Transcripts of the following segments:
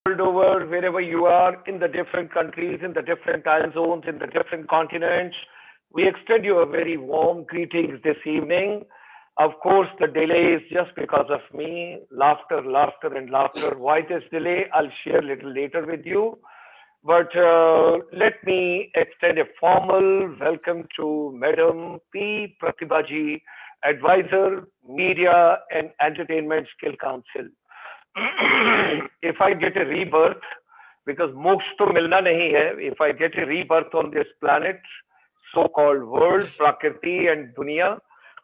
world over, wherever you are, in the different countries, in the different time zones, in the different continents. We extend you a very warm greetings this evening. Of course, the delay is just because of me. Laughter, laughter, and laughter. Why this delay? I'll share a little later with you. But let me extend a formal welcome to Madam P. Pratibha Ji, Advisor, Media and Entertainment Skill Council. If I get a rebirth, because moksha to milna nahi hai, if I get a rebirth on this planet, so-called world, Prakriti and Dunia,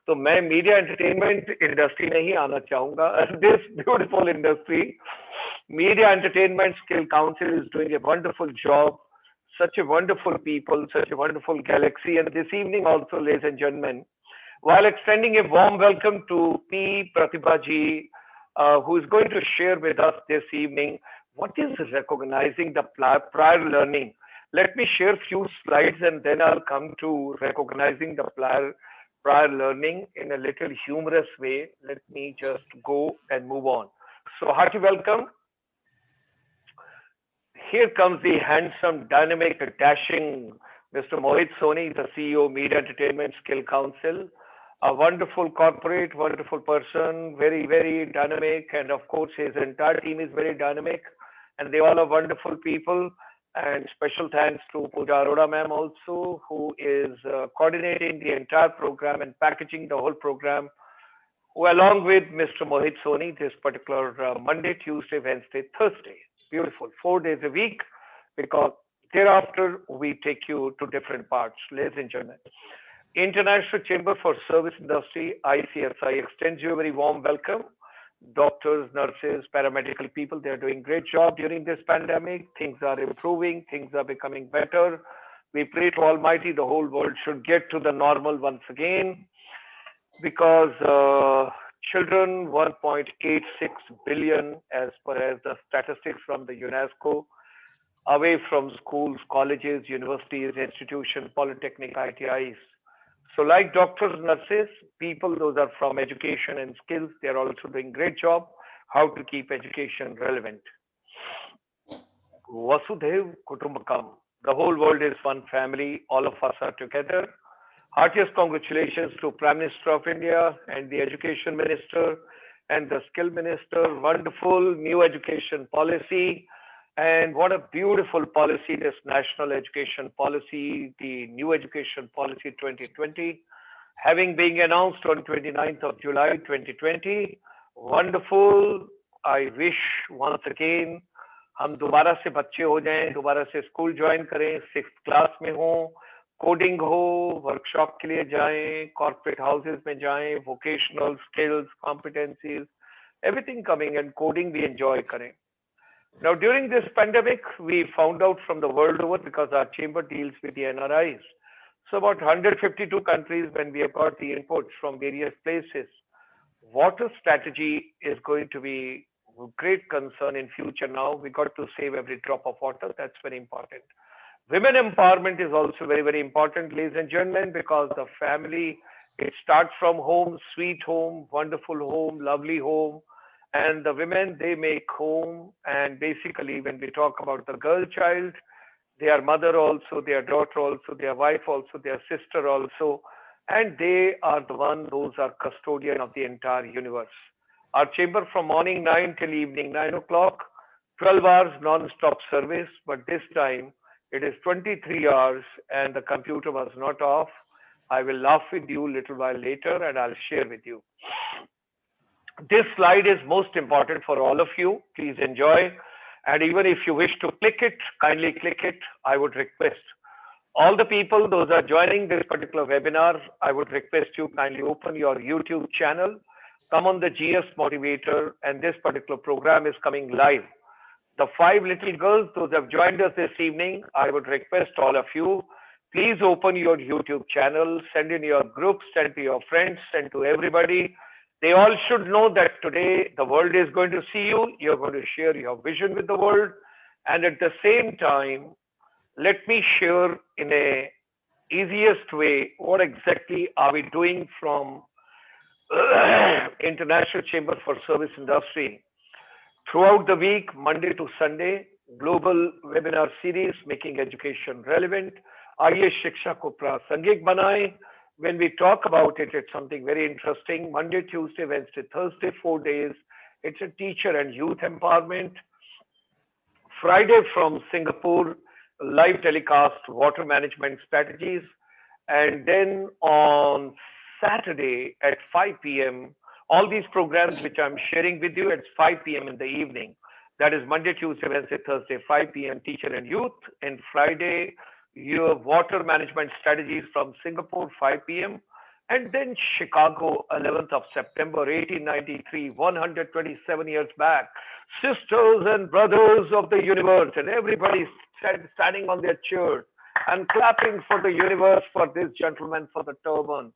तो मैं media entertainment industry में ही आना चाहूंगा. This beautiful industry, Media Entertainment Skill Council is doing a wonderful job. Such a wonderful people, such a wonderful galaxy. And this evening also, ladies and gentlemen, while extending a warm welcome to P. Pratibha Ji, who is going to share with us this evening what is recognizing the prior learning. Let me share a few slides and then I'll come to recognizing the prior learning in a little humorous way. Let me just go and move on. So hearty welcome. Here comes the handsome, dynamic, dashing Mr. Mohit Soni, the CEO, Media Entertainment Skill Council. A wonderful corporate, wonderful person, very, very dynamic. And of course, his entire team is very dynamic. And they all are wonderful people. And special thanks to Pooja Arora ma'am also, who is coordinating the entire program and packaging the whole program, who along with Mr. Mohit Soni, this particular Monday, Tuesday, Wednesday, Thursday. Beautiful, 4 days a week, because thereafter we take you to different parts. Ladies and gentlemen, International Chamber for Service Industry, ICSI, extends you a very warm welcome. Doctors, nurses, paramedical people, they're doing great job during this pandemic. Things are improving, things are becoming better. We pray to Almighty, the whole world should get to the normal once again, because children, 1.86 billion, as per as the statistics from the UNESCO, away from schools, colleges, universities, institutions, polytechnic, ITIs. So like doctors, nurses, people, those are from education and skills, they're also doing great job, how to keep education relevant. Vasudhaiv Kutumbakam. The whole world is one family, all of us are together. Heartiest congratulations to Prime Minister of India and the Education Minister and the Skill Minister. Wonderful new education policy. And what a beautiful policy, this National Education Policy, the New Education Policy 2020, having been announced on 29th of July 2020. Wonderful. I wish once again, हम दोबारा से बच्चे हो जाएं, दोबारा से school join करें, 6th class में हो, कोडिंग हो, वर्कशॉप के लिए जाएं, कॉर्पोरेट हाउसेस में जाएं, vocational skills, competencies, everything coming and coding भी एंजॉय करें. Now, during this pandemic, we found out from the world over, because our chamber deals with the NRIs. So about 152 countries, when we have got the inputs from various places, water strategy is going to be a great concern in future now. We got to save every drop of water. That's very important. Women empowerment is also very, very important, ladies and gentlemen, because the family, it starts from home, sweet home, wonderful home, lovely home. And the women, they make home. And basically, when we talk about the girl child, their mother also, their daughter also, their wife also, their sister also. And they are the one, those are custodian of the entire universe. Our chamber from morning 9 till evening 9 o'clock, 12 hours non-stop service. But this time, it is 23 hours and the computer was not off. I will laugh with you a little while later and I'll share with you. This slide is most important for all of you. Please enjoy. And even if you wish to click it, kindly click it. I would request all the people, those are joining this particular webinar, I would request you kindly open your YouTube channel, come on the GS Motivator, and this particular program is coming live. The 5 little girls, those have joined us this evening, I would request all of you, please open your YouTube channel, send in your groups, send to your friends, send to everybody. They all should know that today the world is going to see you. You're going to share your vision with the world. And at the same time, let me share in a easiest way, what exactly are we doing from International Chamber for Service Industry Throughout the week, Monday to Sunday, global webinar series making education relevant. आइए शिक्षा को प्रासंगिक बनाएं. When we talk about it, it's something very interesting. Monday, Tuesday, Wednesday, Thursday, 4 days. It's a teacher and youth empowerment. Friday from Singapore, live telecast, water management strategies. And then on Saturday at 5 p.m., all these programs which I'm sharing with you at 5 p.m. in the evening. That is Monday, Tuesday, Wednesday, Thursday, 5 p.m. teacher and youth. And Friday, your water management strategies from Singapore, 5 p.m. And then Chicago, 11th of September, 1893, 127 years back. Sisters and brothers of the universe, and everybody standing on their chairs and clapping for the universe, for this gentleman, for the turban.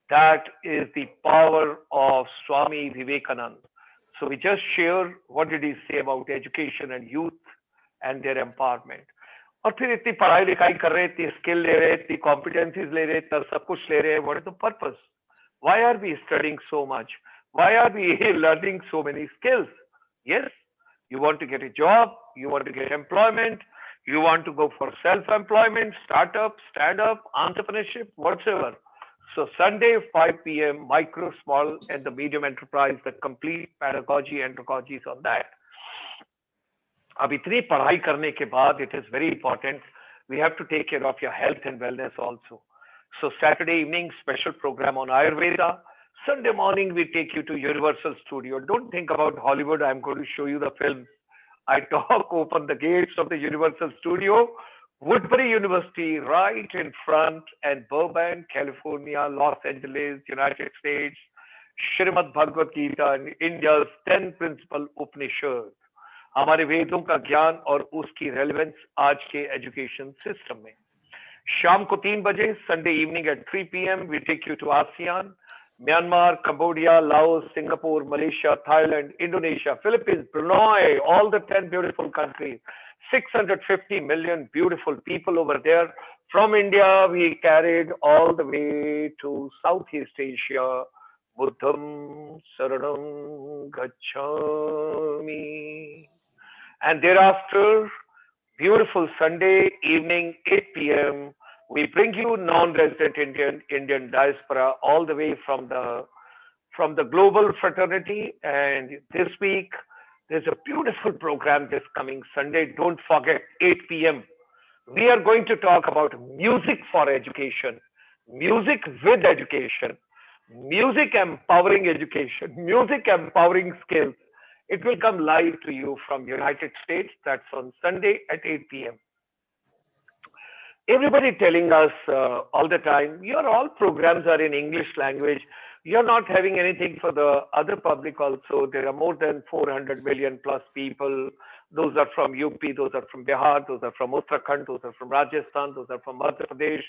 That is the power of Swami Vivekananda. So we just share what did he say about education and youth and their empowerment. और फिर इतनी पढ़ाई लिखाई कर रहे, इतनी skill ले रहे, इतनी कॉम्पिटेंसीज ले रहे, इतना सब कुछ ले रहे, what is the purpose? Why are we studying so much? Why are we learning so many skills? Yes, you want to get a job, you want to get employment, you want to go for self-employment, startup, stand-up, entrepreneurship, whatsoever. So Sunday, 5 p.m., micro, small, and the medium enterprise, the complete pedagogy, andragogy is on that. अब इतनी पढ़ाई करने के बाद, it is very important, we have to take care of your health and wellness also. So Saturday evening, special program on Ayurveda. Sunday morning, we take you to Universal Studio. Don't think about Hollywood. I'm going to show you the films. I talk, open the gates of the Universal Studio. Woodbury University, right in front, and Burbank, California, Los Angeles, United States, Srimad Bhagavad Gita, and India's 10 principal Upanishads. हमारे वेदों का ज्ञान और उसकी relevance आज के education system में. शाम को 3 बजे, Sunday evening at 3 p.m. we take you to ASEAN, Myanmar, Cambodia, Laos, Singapore, Malaysia, Thailand, Indonesia, Philippines, Brunei, all the 10 beautiful countries. 650 million beautiful people over there. From India, we carried all the way to Southeast Asia. Buddham Saranam Gacchami. And thereafter, beautiful Sunday evening, 8 p.m., we bring you non-resident Indian diaspora all the way from the global fraternity. And this week, there's a beautiful program this coming Sunday. Don't forget, 8 p.m. We are going to talk about music for education, music with education, music empowering education, music empowering skills. It will come live to you from United States. That's on Sunday at 8 p.m. Everybody telling us all the time, your all programs are in English language. You're not having anything for the other public also. There are more than 400 million plus people. Those are from UP, those are from Bihar, those are from Uttarakhand, those are from Rajasthan, those are from Madhya Pradesh,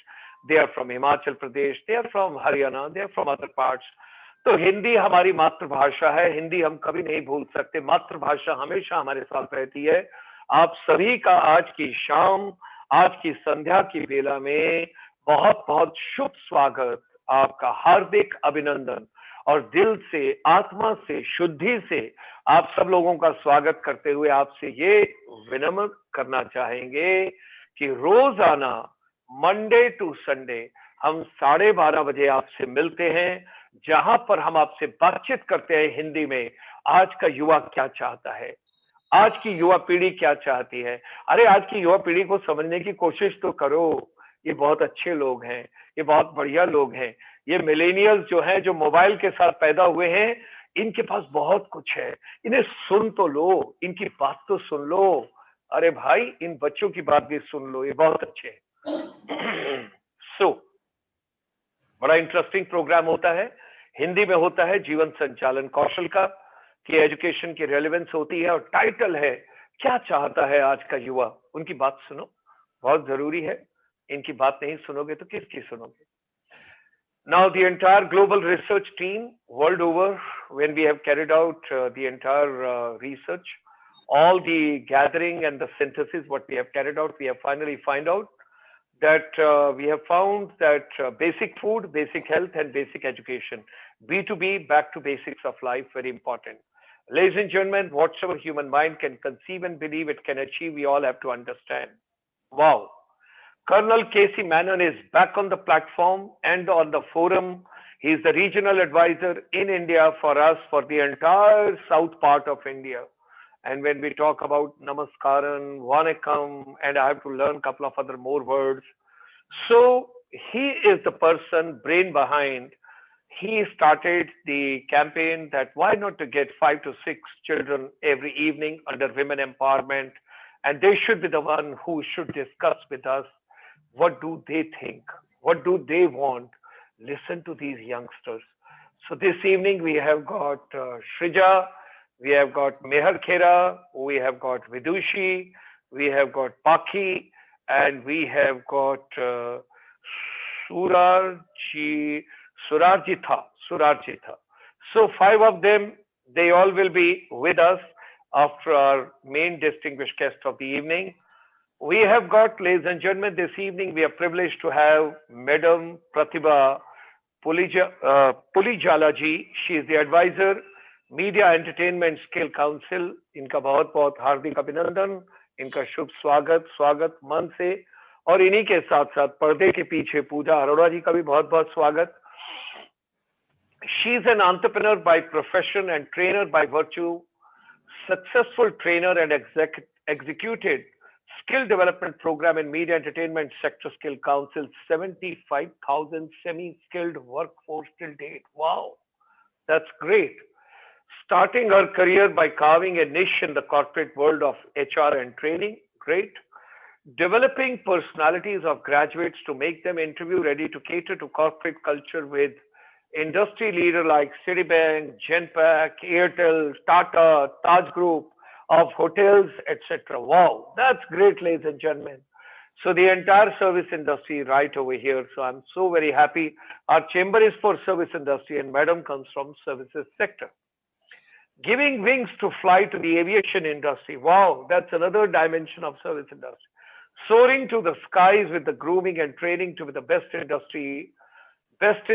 they are from Himachal Pradesh, they are from Haryana, they are from other parts. तो हिंदी हमारी मातृभाषा है, हिंदी हम कभी नहीं भूल सकते, मातृभाषा हमेशा हमारे साथ रहती है. आप सभी का आज की शाम, आज की संध्या की बेला में बहुत बहुत शुभ स्वागत, आपका हार्दिक अभिनंदन और दिल से, आत्मा से, शुद्धि से आप सब लोगों का स्वागत करते हुए आपसे ये विनम्र करना चाहेंगे कि रोजाना मंडे टू संडे हम 12:30 बजे आपसे मिलते हैं, जहां पर हम आपसे बातचीत करते हैं हिंदी में. आज का युवा क्या चाहता है, आज की युवा पीढ़ी क्या चाहती है. अरे आज की युवा पीढ़ी को समझने की कोशिश तो करो. ये बहुत अच्छे लोग हैं, ये बहुत बढ़िया लोग हैं. ये मिलेनियल्स जो हैं, जो मोबाइल के साथ पैदा हुए हैं, इनके पास बहुत कुछ है. इन्हें सुन तो लो, इनकी बात तो सुन लो. अरे भाई, इन बच्चों की बात भी सुन लो, ये बहुत अच्छे हैं. बड़ा इंटरेस्टिंग प्रोग्राम होता है, हिंदी में होता है, जीवन संचालन कौशल का, कि एजुकेशन की रेलेवेंस होती है. और टाइटल है, क्या चाहता है आज का युवा. उनकी बात सुनो, बहुत जरूरी है. इनकी बात नहीं सुनोगे तो किसकी सुनोगे. Now the entire global research team world over, when we have carried out the entire research, all the gathering and the synthesis what we have carried out, we have finally found out that we have found that basic food, basic health and basic education, B2B, back to basics of life, very important. Ladies and gentlemen, whatsoever human mind can conceive and believe it can achieve, we all have to understand. Wow. Colonel Casey Manon is back on the platform and on the forum. He is the regional advisor in India for us for the entire south part of India. And when we talk about Namaskaran, Vanakkam, and I have to learn a couple of other more words. So he is the person, brain behind. He started the campaign that why not to get 5 to 6 children every evening under women empowerment. And they should be the one who should discuss with us what do they think, what do they want. Listen to these youngsters. So this evening we have got Shrija, we have got Mehar Khera, we have got Vidushi, we have got Paki, and we have got Surarjitha. So 5 of them, they all will be with us after our main distinguished guest of the evening. We have got, ladies and gentlemen, this evening we are privileged to have Madam Pratibha Pulijala ji. She is the advisor, Media Entertainment Skill Council. इनका बहुत बहुत हार्दिक अभिनंदन, इनका शुभ स्वागत मन से, और इन्हीं के साथ साथ पर्दे के पीछे पूजा अरोड़ा जी का भी बहुत बहुत स्वागत. She is an entrepreneur by profession and trainer by virtue, successful trainer and executed skill development program in media entertainment sector skill council, 75,000 semi-skilled workforce till date. Wow, that's great. Starting her career by carving a niche in the corporate world of HR and training. Great. Developing personalities of graduates to make them interview ready to cater to corporate culture with industry leader like Citi-Bank, Genpact, Airtel, TATA, Taj Group of hotels, etc. Wow, that's great, ladies and gentlemen. So the entire service industry right over here. So I'm so very happy. Our chamber is for service industry and madam comes from services sector. Giving wings to fly to the aviation industry. Wow, that's another dimension of service industry. Soaring to the skies with the grooming and training to be the best in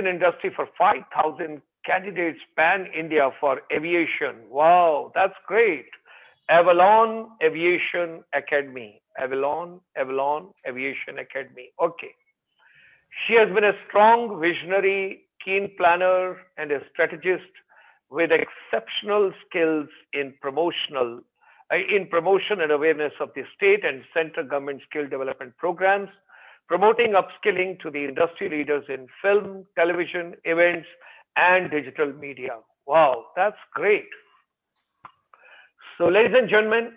industry for 5,000 candidates pan-India for aviation. Wow, that's great. Avalon Aviation Academy. Avalon Aviation Academy. Okay. She has been a strong visionary, keen planner, and a strategist with exceptional skills in promotion and awareness of the state and central government skill development programs, promoting upskilling to the industry leaders in film, television, events, and digital media. Wow, that's great. So, ladies and gentlemen,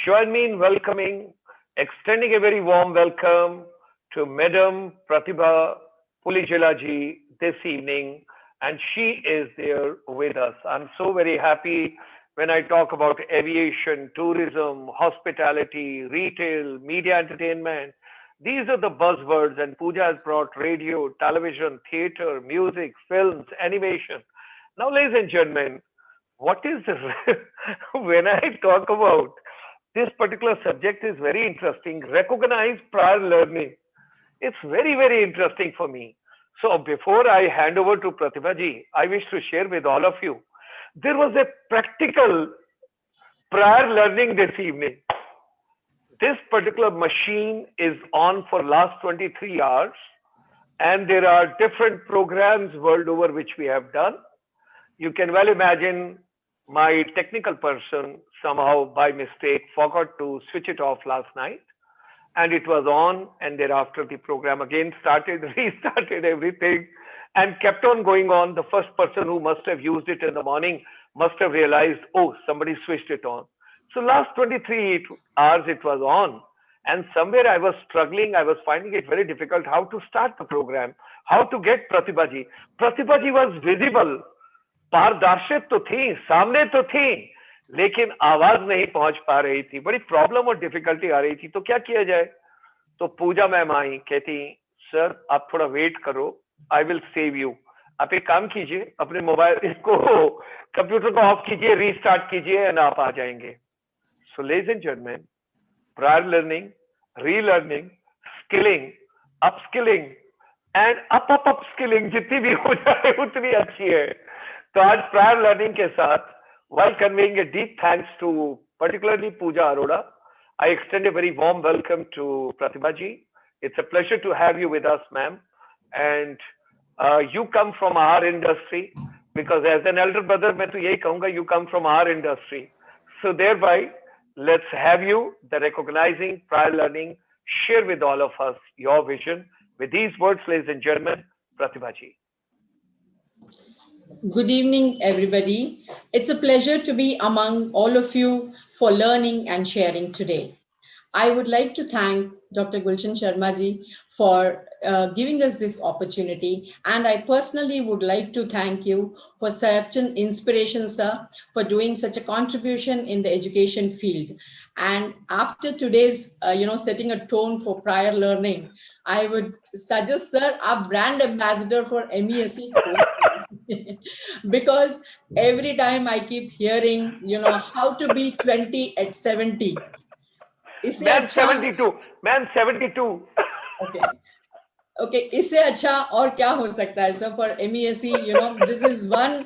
join me in welcoming, extending a very warm welcome to Madam Pratibha Pulijala ji this evening, and she is there with us. I'm so very happy when I talk about aviation, tourism, hospitality, retail, media entertainment. These are the buzzwords, and Pooja has brought radio, television, theater, music, films, animation. Now, ladies and gentlemen, what is this? When I talk about this particular subject is very interesting. Recognize prior learning. It's very, very interesting for me. So before I hand over to Pratibha ji, I wish to share with all of you. There was a practical prior learning this evening. This particular machine is on for last 23 hours, and there are different programs world over which we have done. You can well imagine my technical person somehow by mistake forgot to switch it off last night, and it was on, and thereafter the program again started, restarted everything, and kept on going on. The first person who must have used it in the morning must have realized, oh, somebody switched it on. So last 23 hours it was on, and somewhere I was struggling. I was finding it very difficult how to start the program, how to get Pratibha ji. Pratibha ji was visible. पारदर्शित तो थी, सामने तो थी, लेकिन आवाज नहीं पहुंच पा रही थी. बड़ी प्रॉब्लम और डिफिकल्टी आ रही थी. तो क्या किया जाए? तो पूजा मैम आई, कहती सर आप थोड़ा वेट करो, आई विल सेव यू. आप एक काम कीजिए, अपने मोबाइल को कंप्यूटर को ऑफ कीजिए, रीस्टार्ट कीजिए, एंड आप आ जाएंगे. So ladies and gentleman, prior learning, relearning, skilling, upskilling and upskilling जितनी भी हो जाए उतनी अच्छी है. तो आज प्रायर लर्निंग के साथ While conveying a deep thanks to particularly Pooja Arora, I extend a very warm welcome to Pratibha ji. It's a pleasure to have you with us, ma'am. And you come from our industry, because as an elder brother, मैं तो यही कहूँगा, you come from our industry. So thereby, let's have you, the recognizing prior learning, share with all of us your vision. With these words, ladies and gentlemen, Pratibha ji. Good evening, everybody. It's a pleasure to be among all of you for learning and sharing today. I would like to thank Dr. Gulshan Sharma ji for giving us this opportunity. And I personally would like to thank you for such an inspiration, sir, for doing such a contribution in the education field. And after today's, setting a tone for prior learning, I would suggest, sir, our brand ambassador for MESC because every time I keep hearing, how to be 20 at 70. Man 72, man 72. Okay, इससे अच्छा और क्या हो सकता है, sir? For MESC, this is one,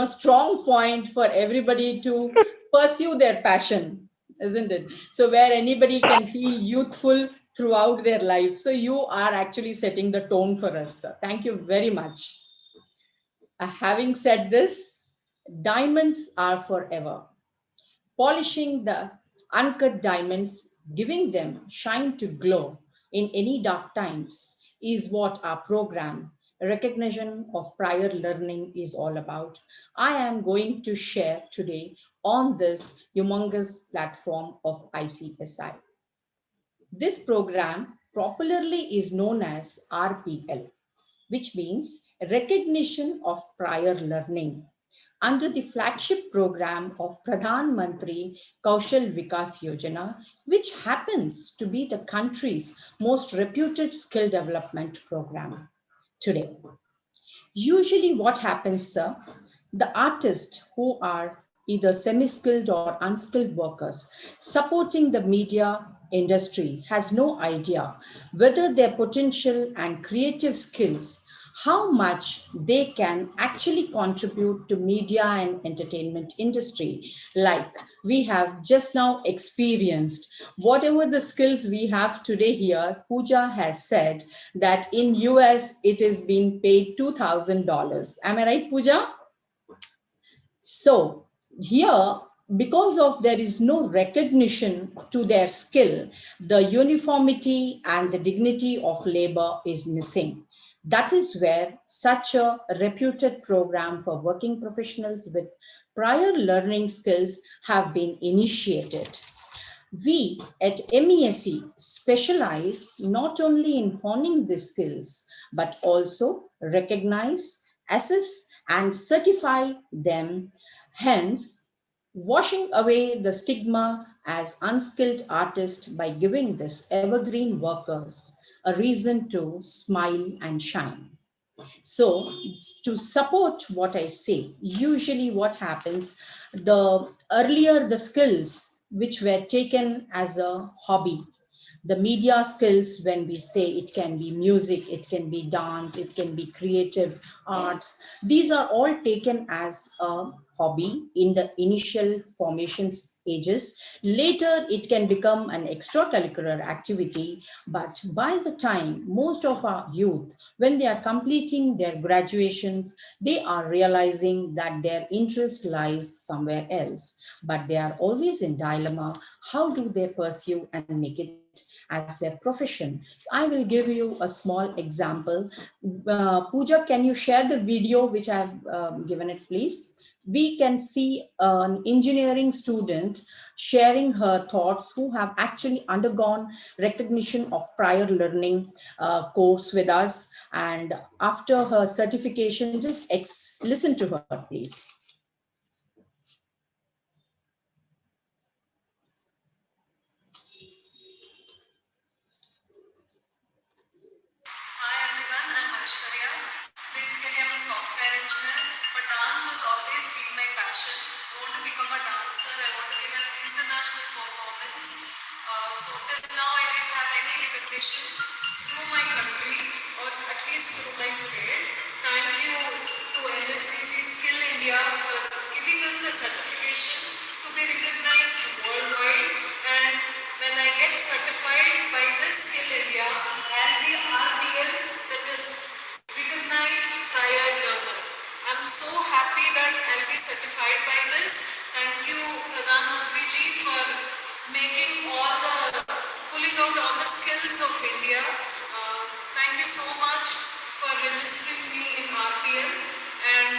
strong point for everybody to pursue their passion, isn't it? So where anybody can feel youthful throughout their life. So you are actually setting the tone for us, sir. Thank you very much. Having said this, diamonds are forever. Polishing the uncut diamonds, giving them shine to glow in any dark times is what our program, Recognition of Prior Learning, is all about. I am going to share today on this humongous platform of ICSI. This program popularly is known as RPL, which means Recognition of Prior Learning, under the flagship program of Pradhan Mantri Kaushal Vikas Yojana, which happens to be the country's most reputed skill development program today. Usually what happens, sir, the artists who are either semi-skilled or unskilled workers supporting the media industry has no idea whether their potential and creative skills, how much they can actually contribute to media and entertainment industry. Like we have just now experienced, whatever the skills we have today here, Pooja has said that in US it is being paid $2,000. Am I right, Pooja? So here, because of there is no recognition to their skill, the uniformity and the dignity of labor is missing. That is where such a reputed program for working professionals with prior learning skills have been initiated. We at MESC specialize not only in honing these skills, but also recognize, assess, and certify them, hence washing away the stigma as unskilled artists by giving these evergreen workers a reason to smile and shine. So to support what I say, usually what happens, the earlier the skills which were taken as a hobby, the media skills, when we say it can be music, it can be dance, it can be creative arts, these are all taken as a hobby in the initial formation ages. Later it can become an extracurricular activity, but by the time most of our youth, when they are completing their graduations, they are realizing that their interest lies somewhere else, but they are always in dilemma. How do they pursue and make it as their profession? I will give you a small example. Pooja, can you share the video which I have given it, please? We can see an engineering student sharing her thoughts who have actually undergone recognition of prior learning course with us. And after her certification, just listen to her, please. Basically, I'm a software engineer, but dance was always been my passion. I want to become a dancer. I want to give an international performance. So till now, I didn't have any recognition through my country, or at least through my state. Thank you to NSDC Skill India for giving giving us the certification to be recognized worldwide. And when I get certified by this Skill India, I'll be RPL, that is recognized prior learner. I'm so happy that I'll be certified by this. Thank you, Pradhan Mantri ji, for making pulling out all the skills of India. Thank you so much for registering me in RPL and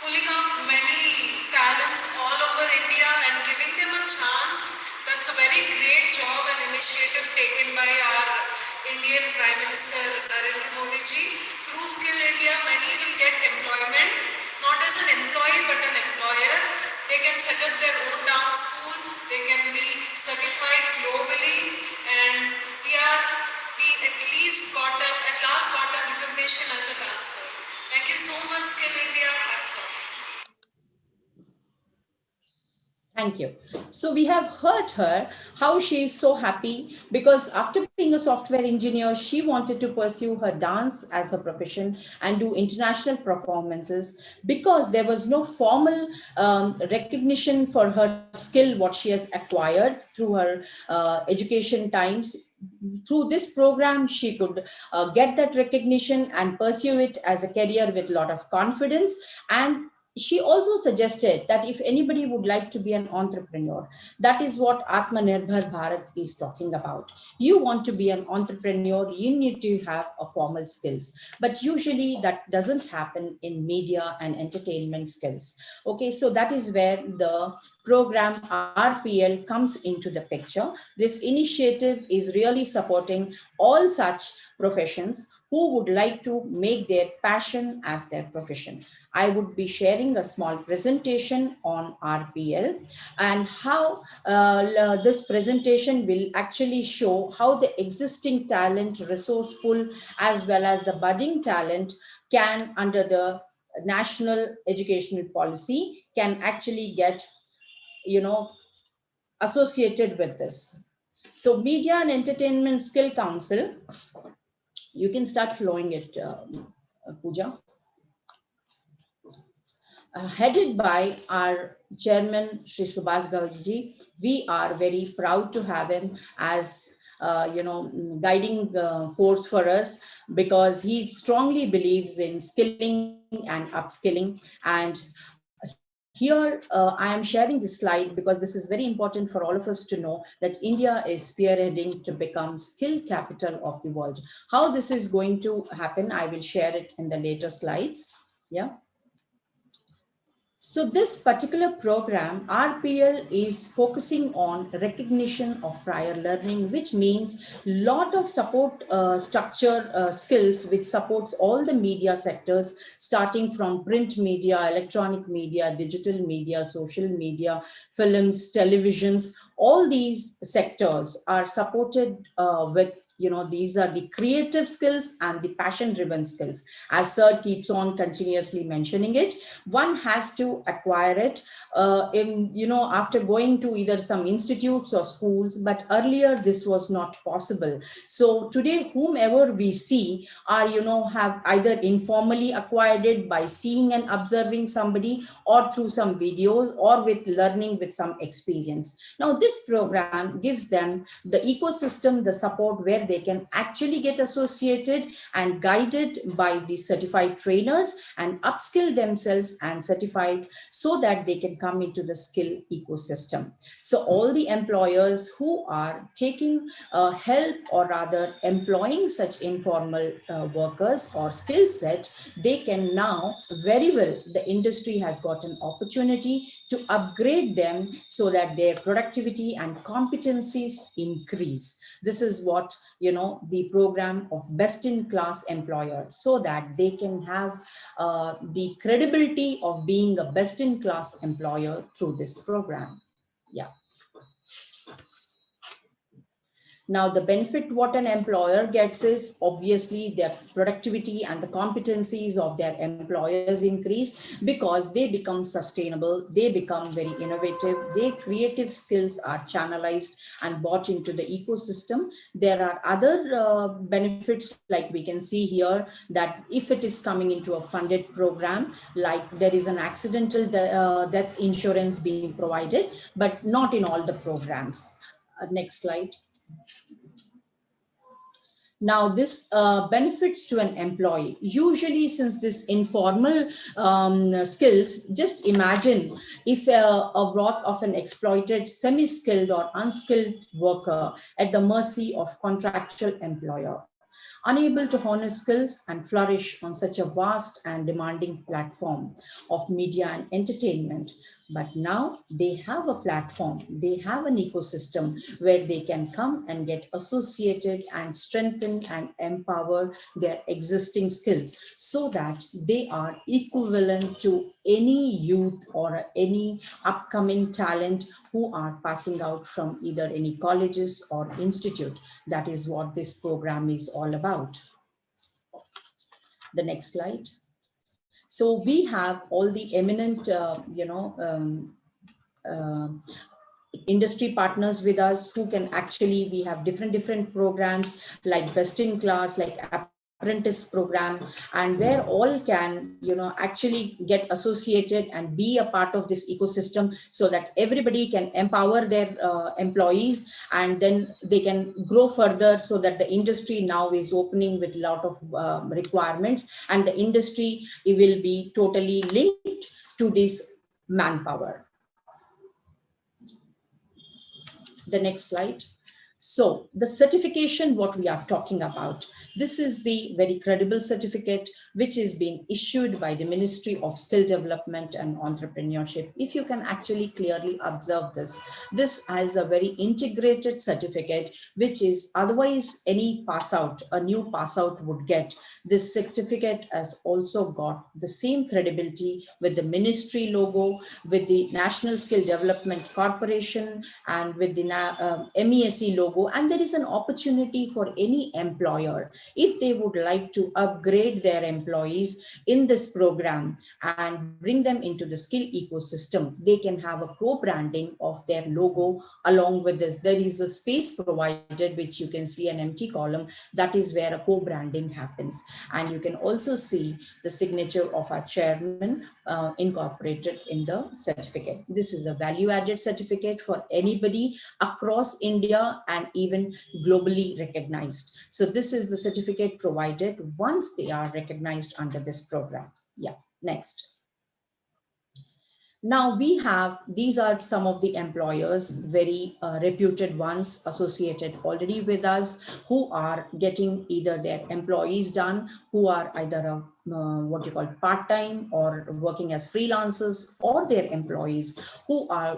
pulling out many talents all over India and giving them a chance. That's a very great job and initiative taken by our Indian Prime Minister Narendra Modi ji. Through Skill India, many will get employment, not as an employee but an employer. They can set up their own dance school, they can be certified globally, and we at last got a recognition as a dancer. Thank you so much, Skill India. Hats off. Thank you. So we have heard her how she is so happy because after being a software engineer, she wanted to pursue her dance as her profession and do international performances because there was no formal recognition for her skill, what she has acquired through her education times. Through this program, she could get that recognition and pursue it as a career with a lot of confidence. And she also suggested that if anybody would like to be an entrepreneur, that is what Atmanirbhar Bharat is talking about. You want to be an entrepreneur, you need to have a formal skills. But usually that doesn't happen in media and entertainment skills. Okay, so that is where the program RPL comes into the picture. This initiative is really supporting all such professions who would like to make their passion as their profession. I would be sharing a small presentation on RPL and how this presentation will actually show how the existing talent, resourceful as well as the budding talent can, under the national educational policy, can actually get, associated with this. So Media and Entertainment Skill Council, you can start flowing it, Pooja. Headed by our chairman, Sri Subhash Gauji, we are very proud to have him as guiding force for us because he strongly believes in skilling and upskilling. And here, I am sharing this slide because this is very important for all of us to know that India is spearheading to become skill capital of the world. How this is going to happen, I will share it in the later slides. Yeah. So this particular program, RPL, is focusing on recognition of prior learning, which means lot of support structure skills, which supports all the media sectors, starting from print media, electronic media, digital media, social media, films, televisions. All these sectors are supported with, these are the creative skills and the passion driven skills. As sir keeps on continuously mentioning it, one has to acquire it after going to either some institutes or schools, but earlier this was not possible. So today, whomever we see are, have either informally acquired it by seeing and observing somebody, or through some videos, or with learning with some experience. Now this program gives them the ecosystem, the support where they can actually get associated and guided by the certified trainers and upskill themselves and certified so that they can come into the skill ecosystem. So all the employers who are taking help, or rather employing such informal workers or skill set, they can now very well, the industry has got an opportunity to upgrade them so that their productivity and competencies increase. This is what, the program of best in class employer, so that they can have the credibility of being a best in class employer through this program. Yeah. Now, the benefit what an employer gets is obviously their productivity and the competencies of their employers increase because they become sustainable, they become very innovative, their creative skills are channelized and brought into the ecosystem. There are other benefits like we can see here that if it is coming into a funded program, like there is an accidental death insurance being provided, but not in all the programs. Next slide. Now, this benefits to an employee. Usually, since this informal skills, just imagine if a wrath of an exploited, semi-skilled or unskilled worker at the mercy of contractual employer, unable to hone his skills and flourish on such a vast and demanding platform of media and entertainment. But now they have a platform, they have an ecosystem where they can come and get associated and strengthen and empower their existing skills so that they are equivalent to any youth or any upcoming talent who are passing out from either any colleges or institute. That is what this program is all about. The next slide. So we have all the eminent, industry partners with us who can actually, we have different programs like best in class, like apprentice program, and where all can actually get associated and be a part of this ecosystem so that everybody can empower their employees, and then they can grow further so that the industry now is opening with a lot of requirements, and the industry will be totally linked to this manpower. The next slide. So the certification, what we are talking about, this is the very credible certificate which is being issued by the Ministry of Skill Development and Entrepreneurship. If you can actually clearly observe this, this has a very integrated certificate, which is otherwise any pass out, a new pass out would get. This certificate has also got the same credibility with the ministry logo, with the National Skill Development Corporation, and with the MESE logo. And there is an opportunity for any employer, if they would like to upgrade their employees in this program and bring them into the skill ecosystem, they can have a co-branding of their logo along with this. There is a space provided, which you can see an empty column. That is where a co-branding happens. And you can also see the signature of our chairman incorporated in the certificate. This is a value-added certificate for anybody across India and even globally recognized. So this is the certificate provided once they are recognized under this program. Yeah, next. Now we have, these are some of the employers, very reputed ones associated already with us, who are getting either their employees done, who are either what you call part-time or working as freelancers, or their employees who are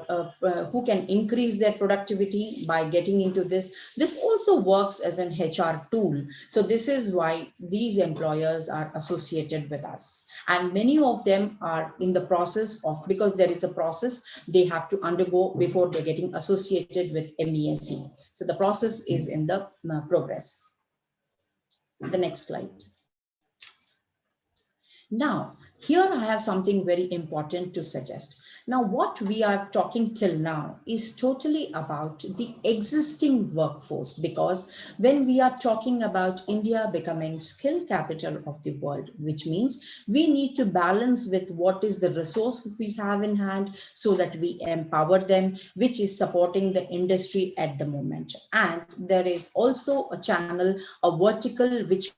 who can increase their productivity by getting into this. This also works as an HR tool. So this is why these employers are associated with us. And many of them are in the process of, because there is a process they have to undergo before they're getting associated with MESE. So the process is in the progress. The next slide. Now, here I have something very important to suggest. Now, what we are talking till now is totally about the existing workforce, because when we are talking about India becoming skill capital of the world, which means we need to balance with what is the resource we have in hand so that we empower them, which is supporting the industry at the moment. And there is also a channel, a vertical, which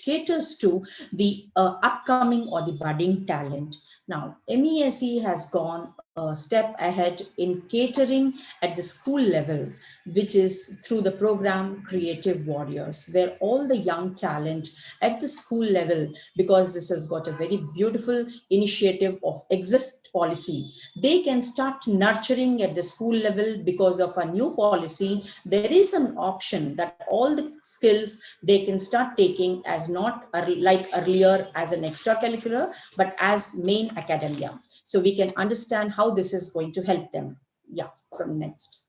caters to the upcoming or the budding talent. Now, MESE has gone a step ahead in catering at the school level, which is through the program Creative Warriors, where all the young talent at the school level, because this has got a very beautiful initiative of exist policy, they can start nurturing at the school level. Because of a new policy, there is an option that all the skills they can start taking as not like earlier as an extracurricular, but as main academia. So we can understand how this is going to help them. Yeah, from next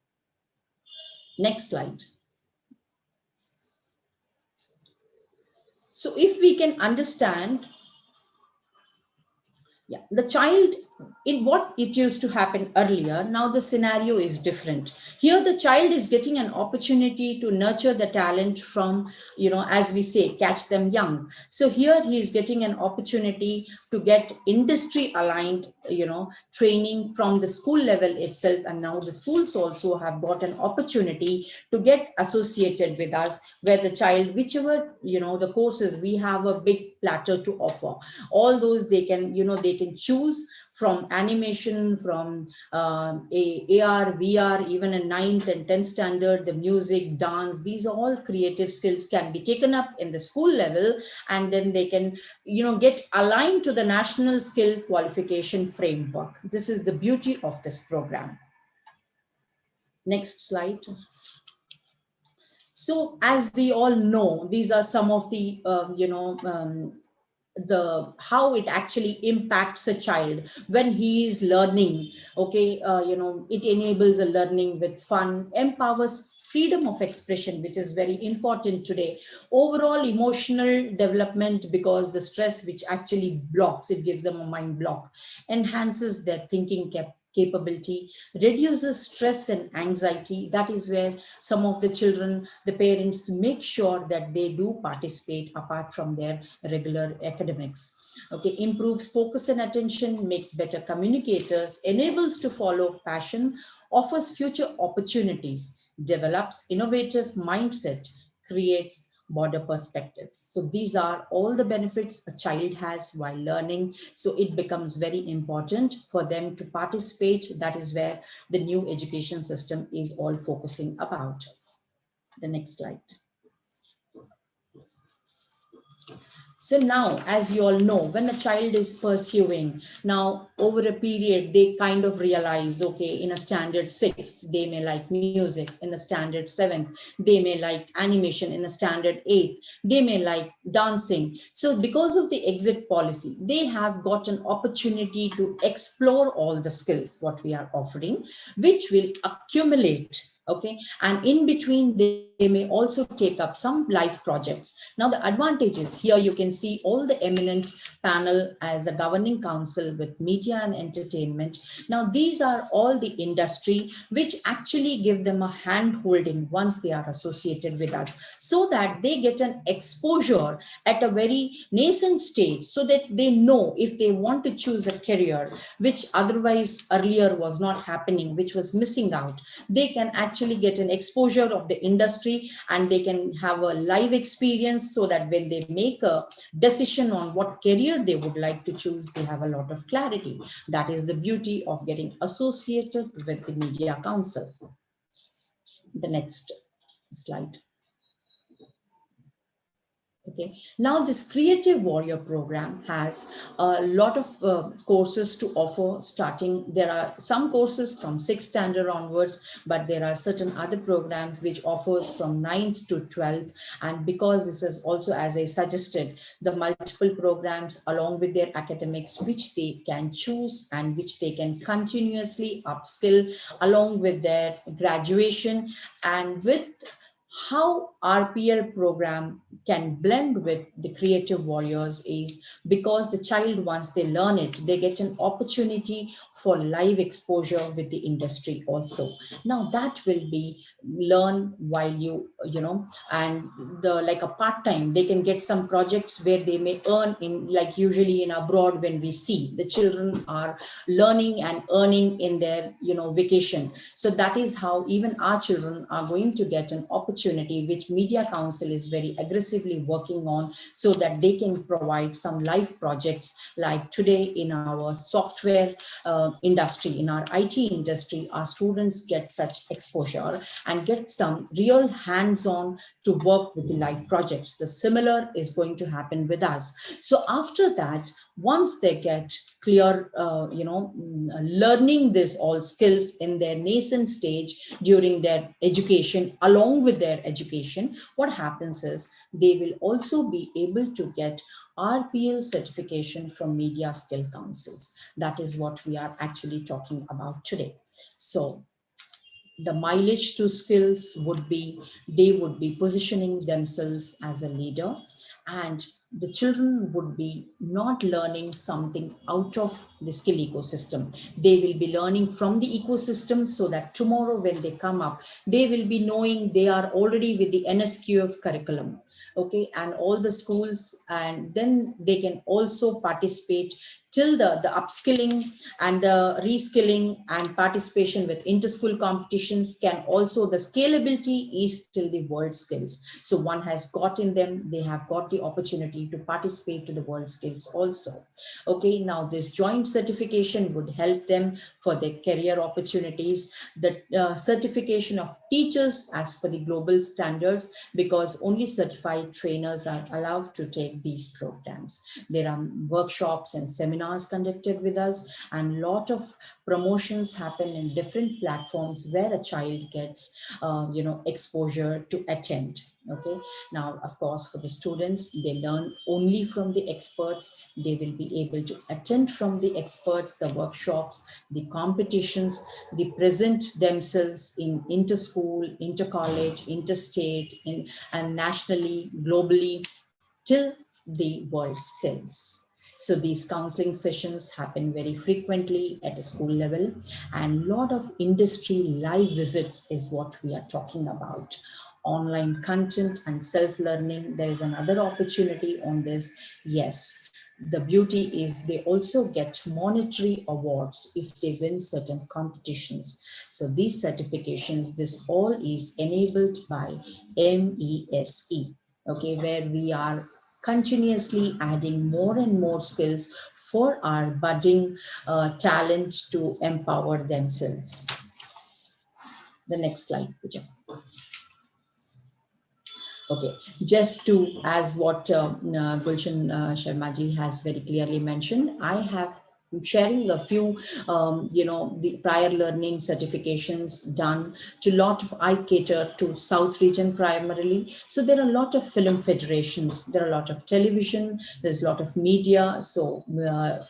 slide. So if we can understand, yeah, the child, in what it used to happen earlier, now the scenario is different. Here the child is getting an opportunity to nurture the talent from, as we say, catch them young. So here he is getting an opportunity to get industry aligned, training from the school level itself. And now the schools also have got an opportunity to get associated with us, where the child, whichever, the courses, we have a big platter to offer. All those they can, they can choose from animation, from AR, VR, even a 9th and 10th standard, the music, dance, these all creative skills can be taken up in the school level, and then they can, get aligned to the national skill qualification framework. This is the beauty of this program. Next slide. So as we all know, these are some of the, the how it actually impacts a child when he is learning. Okay, it enables a learning with fun, empowers freedom of expression, which is very important today, overall emotional development, because the stress which actually blocks, it gives them a mind block, enhances their thinking capability, reduces stress and anxiety. That is where some of the children, the parents make sure that they do participate apart from their regular academics. Okay, improves focus and attention, makes better communicators, enables to follow passion, offers future opportunities, develops innovative mindset, creates broader perspectives. So these are all the benefits a child has while learning. So it becomes very important for them to participate. That is where the new education system is all focusing about. The next slide. So now, as you all know, when a child is pursuing, now over a period, they kind of realize, okay, in a standard 6th, they may like music. In a standard 7th, they may like animation. In a standard 8th, they may like dancing. So because of the exit policy, they have got an opportunity to explore all the skills, what we are offering, which will accumulate. Okay, and in between they may also take up some life projects. Now the advantages here, you can see all the eminent panel as a governing council with media and entertainment. Now these are all the industry which actually give them a hand holding once they are associated with us, so that they get an exposure at a very nascent stage, so that they know if they want to choose a career which otherwise earlier was not happening, which was missing out, they can actually get an exposure of the industry, and they can have a live experience, so that when they make a decision on what career they would like to choose, they have a lot of clarity. That is the beauty of getting associated with the Media Council. The next slide. Okay, now this Creative Warrior program has a lot of courses to offer. Starting, there are some courses from 6th standard onwards, but there are certain other programs which offers from 9th to 12th. And because this is also, as I suggested, the multiple programs along with their academics, which they can choose and which they can continuously upskill along with their graduation, and with how RPL program can blend with the Creative Warriors is because the child, once they learn it, they get an opportunity for live exposure with the industry also. Now that will be learn while and the like a part-time, they can get some projects where they may earn in, like usually in abroad when we see the children are learning and earning in their vacation. So that is how even our children are going to get an opportunity, which Media Council is very aggressively working on, so that they can provide some live projects. Like today in our software industry, in our IT industry, our students get such exposure and get some real hands-on to work with the live projects. The similar is going to happen with us. So after that, once they get clear, learning this all skills in their nascent stage during their education, along with their education, what happens is they will also be able to get RPL certification from Media Skill Councils. That is what we are actually talking about today. So the mileage to skills would be, they would be positioning themselves as a leader, and the children would be not learning something out of the skill ecosystem. They will be learning from the ecosystem, so that tomorrow when they come up, they will be knowing they are already with the NSQF curriculum. Okay, and all the schools, and then they can also participate till the upskilling and the reskilling and participation with inter-school competitions can also, the scalability is till the world skills. So one has got in them, they have got the opportunity to participate to the world skills also. Okay, now this joint certification would help them for their career opportunities. The certification of teachers as per the global standards, because only certified trainers are allowed to take these programs. There are workshops and seminars conducted with us, and lot of promotions happen in different platforms where a child gets exposure to attend. Okay, now of course for the students, they learn only from the experts. They will be able to attend from the experts the workshops, the competitions, they present themselves in inter-school, inter-college, interstate, and nationally, globally, till the world skills. So these counseling sessions happen very frequently at a school level, and lot of industry live visits is what we are talking about. Online content and self-learning, there is another opportunity on this. Yes, the beauty is they also get monetary awards if they win certain competitions. So these certifications, this all is enabled by MESE, okay, where we are continuously adding more and more skills for our budding talent to empower themselves. The next slide, Pooja. Okay, just to, as what Gulshan Sharma ji has very clearly mentioned, I have sharing a few, the prior learning certifications done to lot of, I cater to South region primarily. So there are a lot of film federations, there are a lot of television, there's a lot of media. So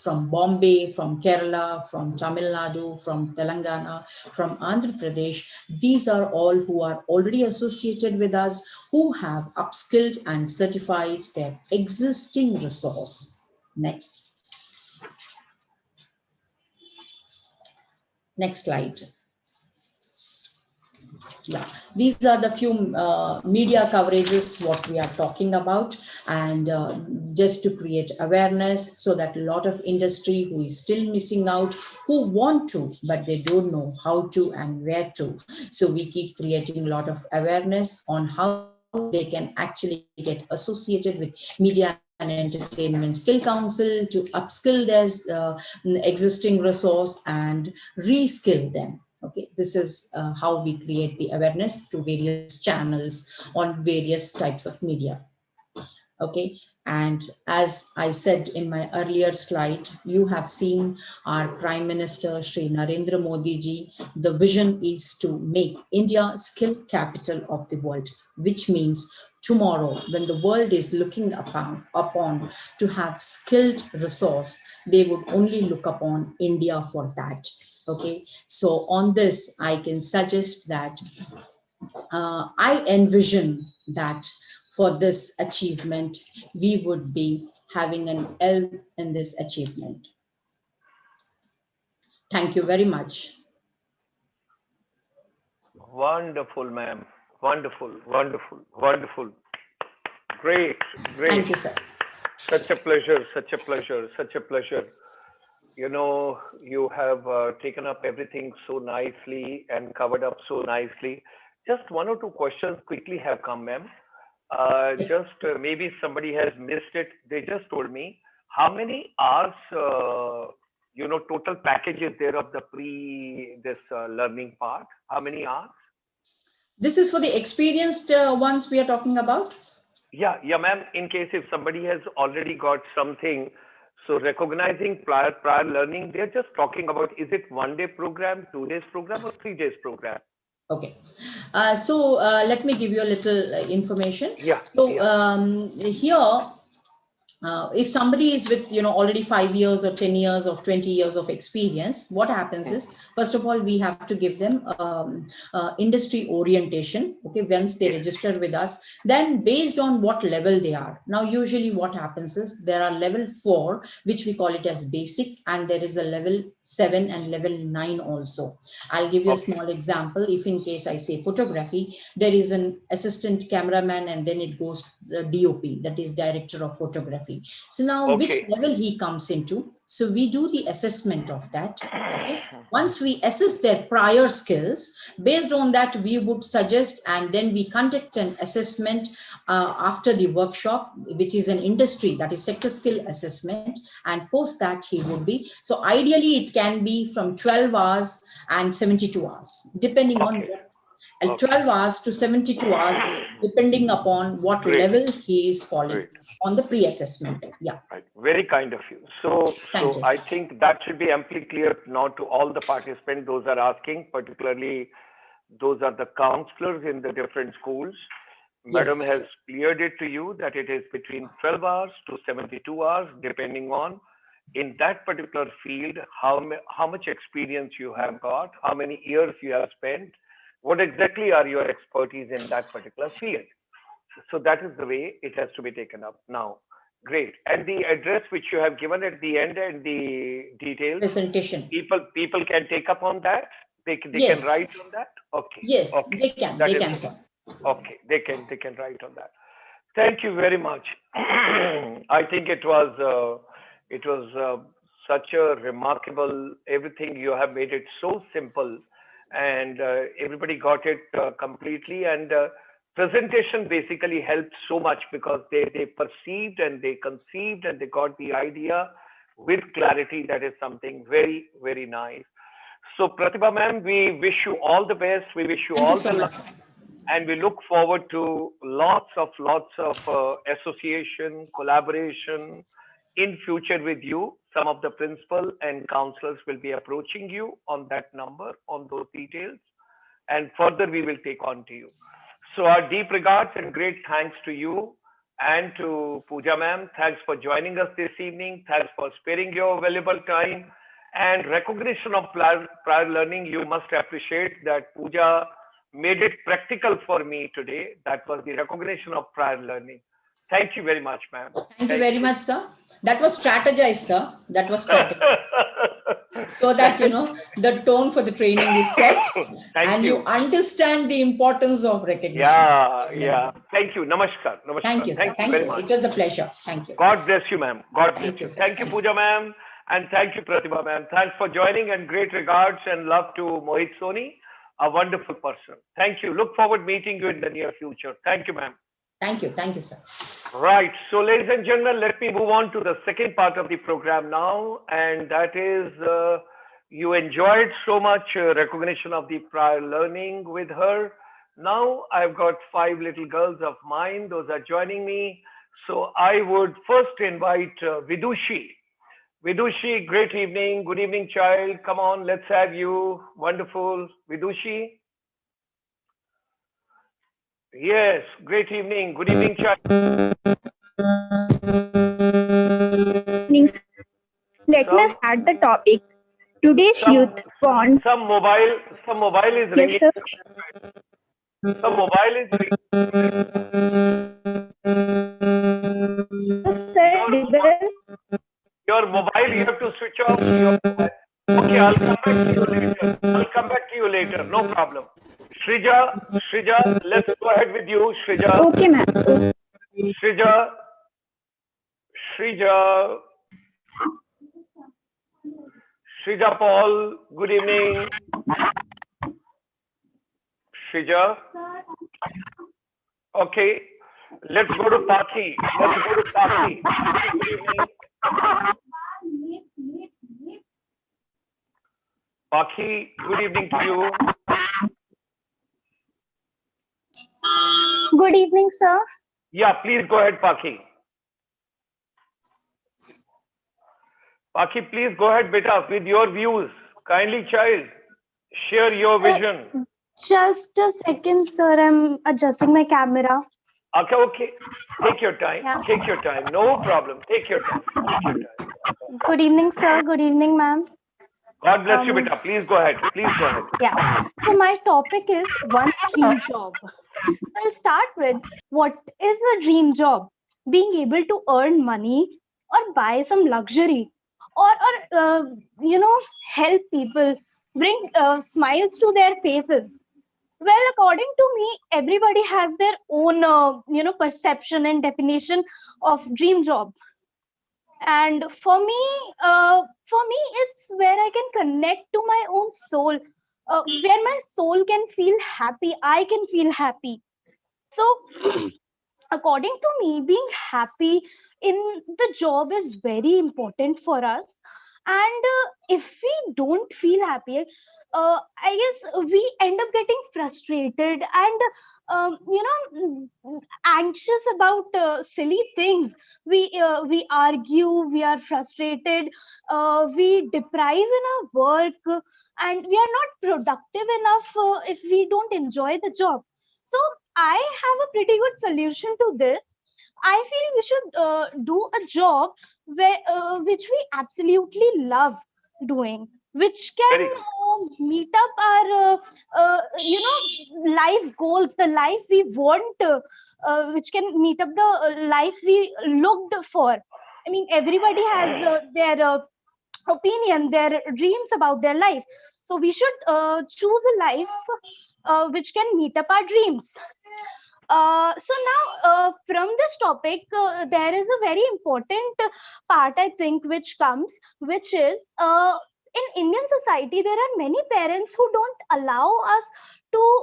from Bombay, from Kerala, from Tamil Nadu, from Telangana, from Andhra Pradesh, these are all who are already associated with us, who have upskilled and certified their existing resource. Next. Next slide. Yeah, these are the few media coverages what we are talking about, and just to create awareness, so that a lot of industry who is still missing out, who want to but they don't know how to and where to. So we keep creating a lot of awareness on how they can actually get associated with Media and Entertainment Skill Council to upskill their existing resource and reskill them. Okay, this is how we create the awareness to various channels on various types of media. Okay, and as I said in my earlier slide, you have seen our Prime Minister Shri Narendra Modi ji. The vision is to make India skill capital of the world, which means tomorrow when the world is looking upon to have skilled resource, they would only look upon India for that. Okay, so on this, I can suggest that I envision that for this achievement, we would be having an L in this achievement. Thank you very much. Wonderful, ma'am. Wonderful, wonderful, wonderful. Great, great. Thank you, sir. Such a pleasure, such a pleasure, such a pleasure. You know, you have taken up everything so nicely and covered up so nicely. Just one or two questions quickly have come, ma'am. Maybe somebody has missed it. They just told me how many hours, total package is there of the learning part? How many hours? This is for the experienced ones we are talking about? Yeah, ma'am. In case if somebody has already got something, so recognizing prior learning, they're just talking about, is it 1 day program, 2 days program, or 3 days program? Okay. So let me give you a little information. Yeah. So here, if somebody is with, already 5 years or 10 years or 20 years of experience, what happens is, first of all, we have to give them industry orientation. Okay, once they register with us, then based on what level they are. Now, usually what happens is there are level 4, which we call it as basic, and there is a level 7 and level 9 also. I'll give you a small example. If in case I say photography, there is an assistant cameraman, and then it goes to the DOP, that is director of photography. So now which level he comes into, so we do the assessment of that. Okay, once we assess their prior skills, based on that we would suggest, and then we conduct an assessment after the workshop, which is an industry, that is sector skill assessment, and post that he would be, so ideally it can be from 12 hours and 72 hours, depending on what, 12 hours to 72 hours, depending upon what level he is falling on the pre-assessment. Yeah. Right. Very kind of you. So I think that should be amply clear now to all the participants. Those are asking, particularly those are the counselors in the different schools. Madam has cleared it to you that it is between 12 hours to 72 hours, depending on in that particular field, how much experience you have got, how many years you have spent, what exactly are your expertise in that particular field. So that is the way it has to be taken up. Now, great. And the address which you have given at the end and the details, presentation, people can take up on that. They can write on that. Okay. Yes, okay. They can, sir. Okay, they can write on that. Thank you very much. I think it was such a remarkable everything. You have made it so simple, and everybody got it completely. And presentation basically helped so much because they perceived and they conceived and they got the idea with clarity. That is something very, very nice. So Pratibha ma'am, we wish you all the best. We wish you all the luck. And we look forward to lots of association, collaboration in future with you. Some of the principal and counselors will be approaching you on that number, on those details. And further, we will take on to you. So our deep regards and great thanks to you and to Pooja ma'am. Thanks for joining us this evening. Thanks for sparing your valuable time. And recognition of prior learning, you must appreciate that Pooja made it practical for me today. That was the recognition of prior learning. Thank you very much, ma'am. Thank you very much, sir. That was strategized, sir. That was strategized. So that, the tone for the training is set and you understand the importance of recognition. Yeah. Thank you. Namaskar. Thank you, sir. Thank you. Very much. It was a pleasure. Thank you. God bless you, ma'am. God bless you. Thank you, Pooja ma'am. And thank you, Pratibha ma'am. Thanks for joining and great regards and love to Mohit Soni, a wonderful person. Thank you. Look forward to meeting you in the near future. Thank you, ma'am. Thank you. Thank you, sir. Right. So, ladies and gentlemen, let me move on to the second part of the program now. And that is, you enjoyed so much recognition of the prior learning with her. Now, I've got 5 little girls of mine. Those are joining me. So, I would first invite Vidushi. Vidushi, great evening. Good evening, child. Come on, let's have you. Wonderful. Vidushi. Yes, great evening. Good evening, child. Let me start the topic. Today's youth want some mobile is ringing. Yes, sir. Some mobile is ringing. Your mobile, you have to switch off your mobile. Okay, I'll come back to you later. No problem. Shrija, let's go ahead with you, Shrija. Okay, ma'am. Shrija Paul, good evening. Shrija. Okay, let's go to Paki. Good evening. Paki, good evening to you. Good evening, sir. Yeah, please go ahead, Paki. Paki, please go ahead, beta, with your views. Kindly, child, share your vision. Just a second, sir. I'm adjusting my camera. Okay. Take your time. Yeah. Take your time. No problem. Take your time. Good evening, sir. Good evening, ma'am. God bless you, beta. Please go ahead. Yeah. So my topic is one dream job. I'll start with, what is a dream job? Being able to earn money or buy some luxury, or help people, bring smiles to their faces. Well, according to me, everybody has their own, perception and definition of dream job. And for me, it's where I can connect to my own soul, where my soul can feel happy. I can feel happy. So, according to me, being happy in the job is very important for us. And if we don't feel happy, I guess we end up getting frustrated and anxious about silly things. We argue, we are frustrated, we deprive in our work, and we are not productive enough if we don't enjoy the job. So I have a pretty good solution to this. I feel we should do a job which we absolutely love doing, which can Very good. meet up our life goals, the life we want, which can meet up the life we looked for. I mean, everybody has their opinion, their dreams about their life. So we should choose a life which can meet up our dreams. So now, from this topic, there is a very important part, I think, which comes, which is, in Indian society, there are many parents who don't allow us to,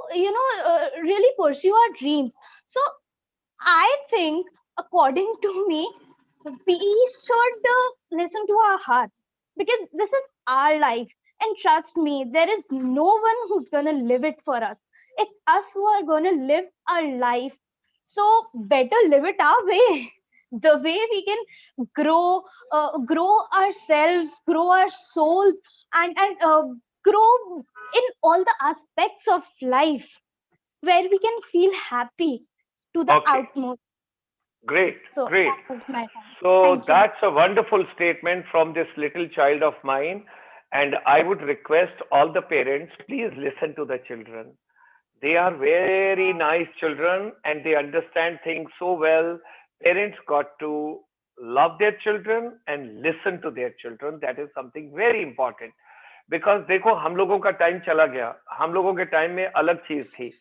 really pursue our dreams. So I think, according to me, we should listen to our hearts, because this is our life. And trust me, there is no one who's going to live it for us. It's us who are going to live our life. So better live it our way. The way we can grow ourselves, grow our souls, and grow in all the aspects of life, where we can feel happy to the Okay. utmost. Great. So Great. that was my point. So Thank you. that's a wonderful statement from this little child of mine. And I would request all the parents, please listen to the children. They are very nice children and they understand things so well. Parents got to love their children and listen to their children. That is something very important. Because देखो हम लोगों का time चला गया, हम लोगों के time में अलग चीज थी.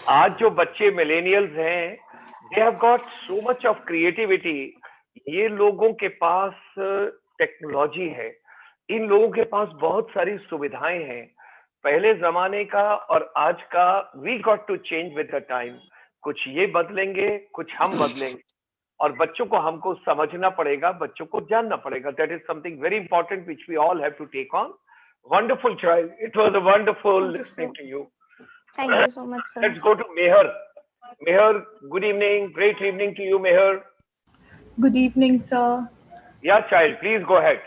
आज जो बच्चे मिलेनियल्स हैं, they have got so much of creativity. ये लोगों के पास टेक्नोलॉजी है, इन लोगों के पास बहुत सारी सुविधाएं हैं. पहले जमाने का और आज का, we got to change with the time. कुछ ये बदलेंगे, कुछ हम बदलेंगे, और बच्चों को हमको समझना पड़ेगा, बच्चों को जानना पड़ेगा. That is something very important which we all have to take on. Wonderful child. It was a wonderful listening to you. Thank you so much, sir. Let's go to Meher. Meher, good evening. Great evening to you, Meher. Good evening, sir. Yeah, child, please go ahead.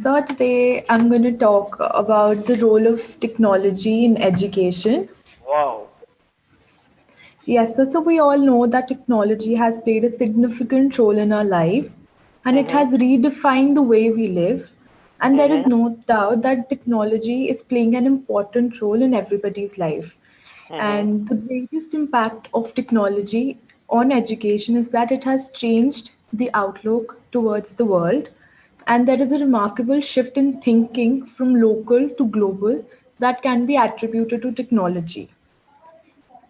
Sir, today I'm going to talk about the role of technology in education. Wow. Yes, sir. So we all know that technology has played a significant role in our lives, and it has redefined the way we live. And there is no doubt that technology is playing an important role in everybody's life. And the greatest impact of technology on education is that it has changed the outlook towards the world. And there is a remarkable shift in thinking from local to global that can be attributed to technology.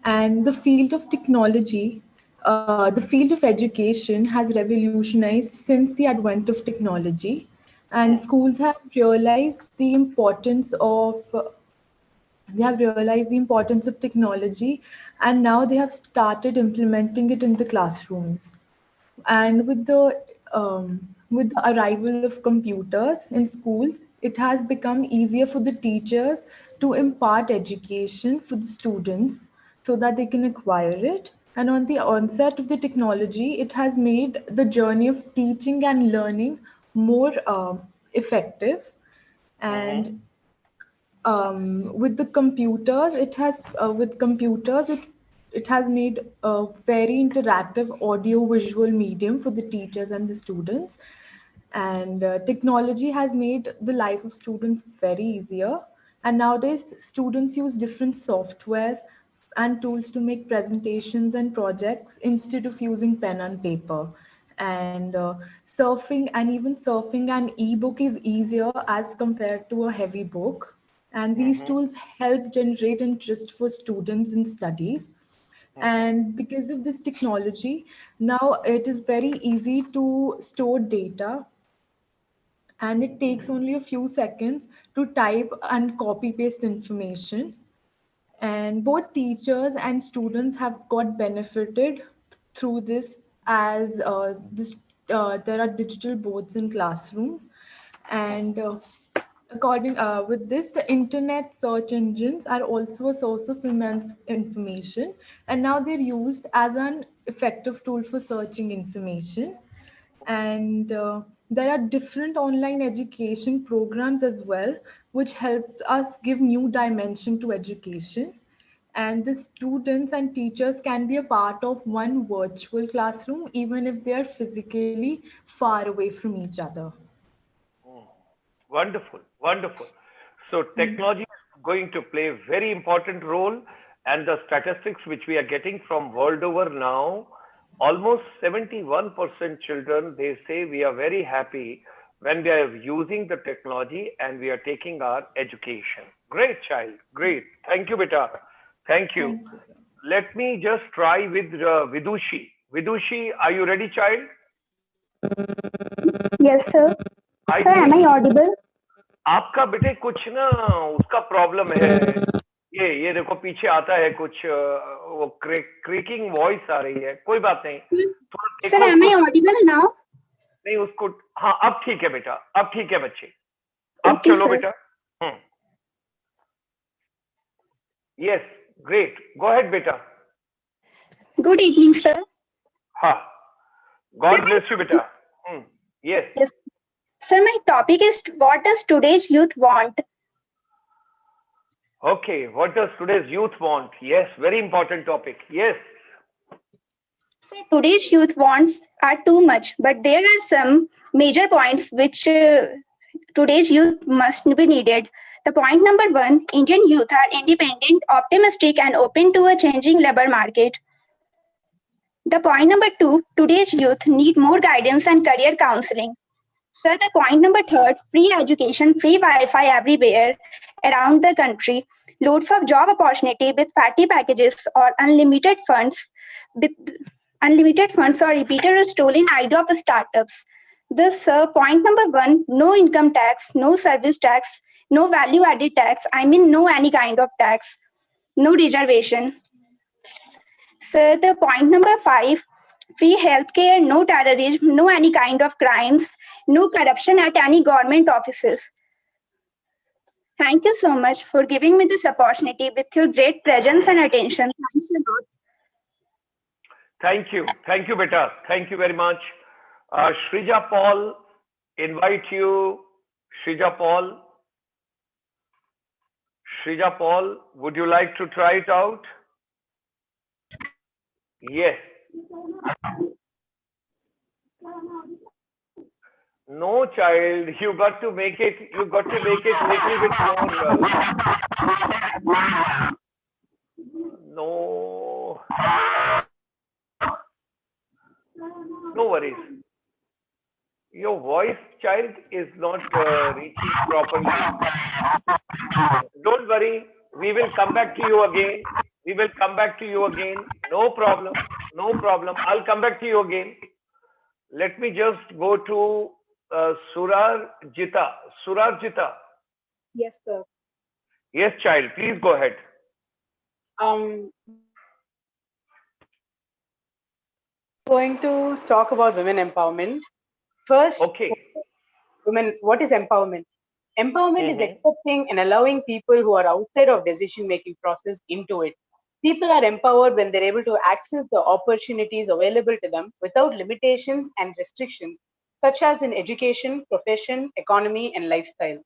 And the field of technology, the field of education has revolutionized since the advent of technology. And schools have realized the importance of technology, and now they have started implementing it in the classrooms. And with the arrival of computers in schools, it has become easier for the teachers to impart education for the students so that they can acquire it. And on the onset of the technology, it has made the journey of teaching and learning more effective. And with the computers, it has made a very interactive audio visual medium for the teachers and the students. And technology has made the life of students very easier. And nowadays, students use different softwares and tools to make presentations and projects instead of using pen and paper. And surfing an ebook is easier as compared to a heavy book. And these Mm-hmm. tools help generate interest for students in studies. Mm-hmm. And because of this technology, now it is very easy to store data, and it takes only a few seconds to type and copy paste information. And both teachers and students have got benefited through this, as there are digital boards in classrooms. And according with this, the internet search engines are also a source of immense information, and now they're used as an effective tool for searching information. And there are different online education programs as well, which help us give new dimension to education. And the students and teachers can be a part of one virtual classroom even if they are physically far away from each other. Wonderful, wonderful. So technology is going to play a very important role, and the statistics which we are getting from world over now, almost 71% children, they say we are very happy when they are using the technology and we are taking our education. Great child, great. Thank you, beta. Thank you. Thank you. Let me just try with Vidushi. Vidushi, are you ready, child? Yes, sir. I Sir, am I think audible? आपका बेटे कुछ ना उसका problem है ये देखो पीछे आता है कुछ वो क्रेकिंग वॉइस आ रही है कोई बात नहीं थोड़ा Sir, देखो am I कुछ audible now? नहीं उसको हाँ अब ठीक है बेटा अब ठीक है बच्चे अब Okay, चलो sir. बेटा यस ग्रेट गो अहेड बेटा Good evening, sir. हाँ गॉड ब्लेस यू बेटा yes Yes. Sir, my topic is what does today's youth want? okay what does today's youth want yes very important topic yes Sir, today's youth wants are too much, but there are some major points which today's youth must be needed. The point number one, Indian youth are independent, optimistic, and open to a changing labor market. The point number two, today's youth need more guidance and career counseling. Sir, the point number third, free education, free Wi-Fi everywhere around the country, loads of job opportunity with fatty packages or with unlimited funds or repeated or stolen idea of startups. This point number one, no income tax, no service tax, no value added tax. I mean, no any kind of tax, no reservation. So the point number five, free healthcare, no terrorism, no any kind of crimes, no corruption at any government offices. Thank you so much for giving me this opportunity with your great presence and attention. Thanks a lot. thank you beta thank you very much Shrija Paul invite you Shrija Paul would you like to try it out yes no child you got to make it little bit more no no worries your voice child is not reaching properly don't worry we will come back to you again no problem I'll come back to you again let me just go to Surarjita Yes, sir. yes child please go ahead Going to talk about women empowerment. First, okay women, what is empowerment? Empowerment is accepting and allowing people who are outside of decision-making process into it. People are empowered when they're able to access the opportunities available to them without limitations and restrictions, such as in education, profession, economy, and lifestyle.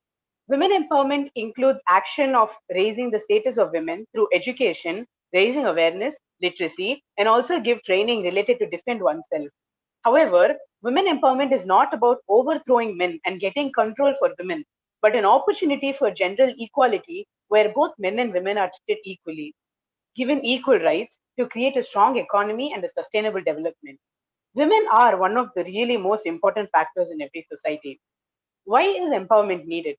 Women empowerment includes action of raising the status of women through education, raising awareness, literacy, and also give training related to defend oneself. However, women empowerment is not about overthrowing men and getting control for women, but an opportunity for general equality where both men and women are treated equally. given equal rights to create a strong economy and a sustainable development. Women are one of the really most important factors in every society. Why is empowerment needed?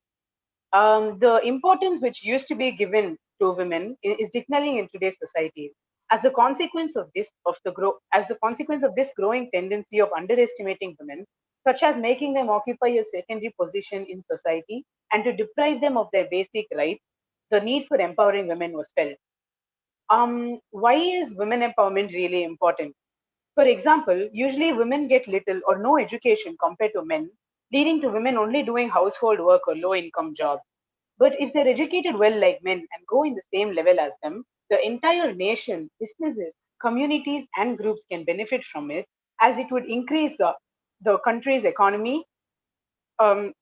The importance which used to be given to women is declining in today's society. As a consequence of as a consequence of this growing tendency of underestimating women, such as making them occupy a secondary position in society and to deprive them of their basic rights, the need for empowering women was felt. Why is women empowerment really important? For example, usually women get little or no education compared to men, leading to women only doing household work or low income jobs. But if they're educated well like men and go in the same level as them, the entire nation, businesses, communities, and groups can benefit from it, as it would increase the country's economy. Um,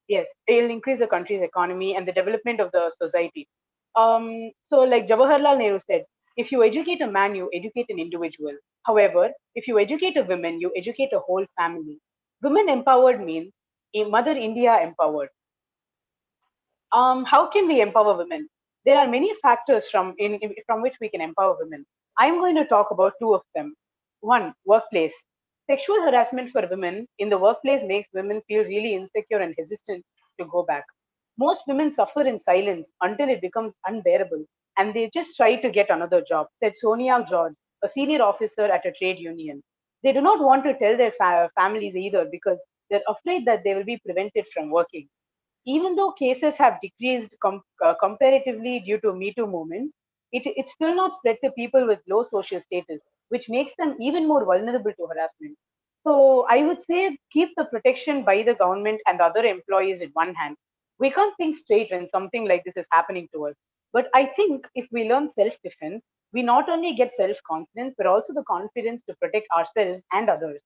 yes, it'll increase the country's economy and the development of the society. So, like Jawaharlal Nehru said, if you educate a man, you educate an individual. However, if you educate a woman, you educate a whole family. Women empowered means a Mother India empowered. How can we empower women? There are many factors from which we can empower women. I'm going to talk about two of them. One, workplace. Sexual harassment for women in the workplace makes women feel really insecure and hesitant to go back. Most women suffer in silence until it becomes unbearable and they just try to get another job, said Sonia George, a senior officer at a trade union. They do not want to tell their families either because they're afraid that they will be prevented from working. Even though cases have decreased comparatively due to Me Too movement, it's still not spread to people with low social status, which makes them even more vulnerable to harassment. So I would say keep the protection by the government and other employees in one hand. We can't think straight when something like this is happening to us. But I think if we learn self defense, we not only get self confidence, but also the confidence to protect ourselves and others.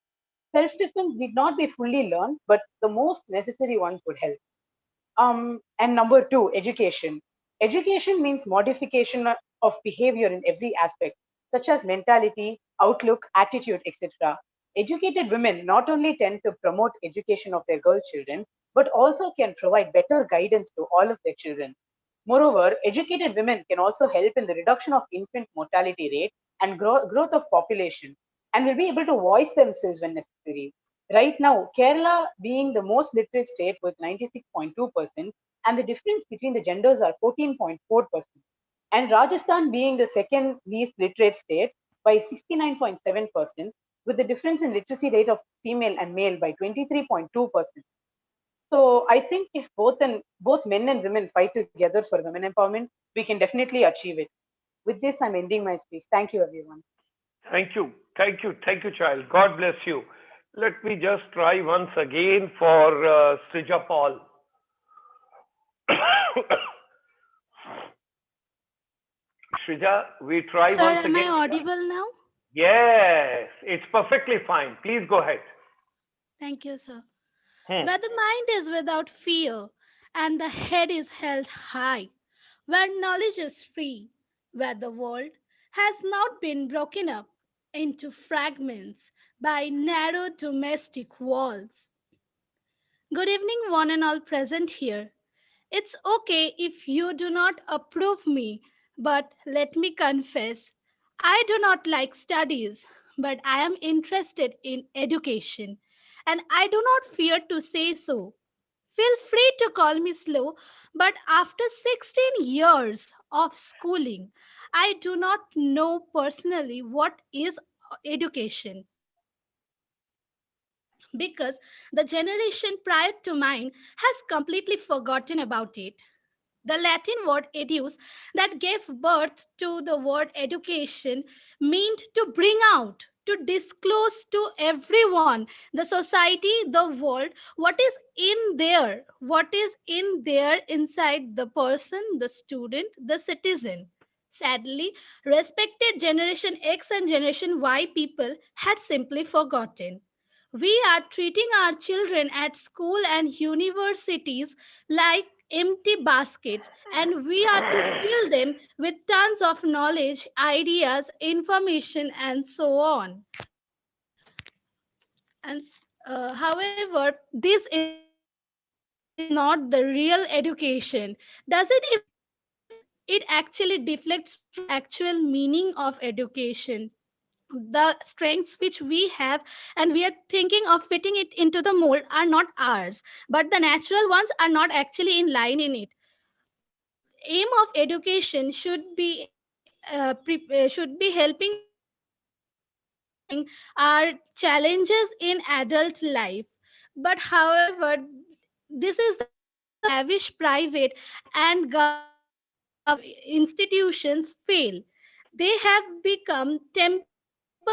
Self defense need not be fully learned, but the most necessary ones would help. And number two, education. Education means modification of behavior in every aspect, such as mentality, outlook, attitude, etc. Educated women not only tend to promote education of their girl children, but also can provide better guidance to all of their children. Moreover, educated women can also help in the reduction of infant mortality rate and growth of population and will be able to voice themselves when necessary. Right now, Kerala being the most literate state with 96.2%, and the difference between the genders are 14.4%, and Rajasthan being the second least literate state by 69.7%, with the difference in literacy rate of female and male by 23.2%. So I think if both men and women fight together for women empowerment, we can definitely achieve it. With this, I'm ending my speech. Thank you, everyone. Thank you. Thank you. Thank you, child. God bless you. Let me just try once again for Srija Paul. Srija, we try Sir, once am I again. audible now? Yes, it's perfectly fine. Please go ahead. Thank you, sir. Hmm. Where the mind is without fear and the head is held high, where knowledge is free, where the world has not been broken up into fragments by narrow domestic walls. Good evening, one and all present here. It's okay if you do not approve me, but let me confess, I do not like studies, but I am interested in education, and I do not fear to say so. Feel free to call me slow, but after 16 years of schooling, I do not know personally what is education because the generation prior to mine has completely forgotten about it. The Latin word educe that gave birth to the word education meant to bring out, to disclose to everyone, the society, the world, what is in there inside the person, the student, the citizen. Sadly, respected Generation X and Generation Y people had simply forgotten. We are treating our children at school and universities like empty baskets, and we are to fill them with tons of knowledge, ideas, information, and so on. And however, this is not the real education. Does it even make sense? it actually deflects from the actual meaning of education. The strengths which we have and we are thinking of fitting it into the mold are not ours, but the natural ones are not actually in line in it. The aim of education should be helping people overcoming our challenges in adult life. But however, this is the lavish private and government institutions fail. They have become temple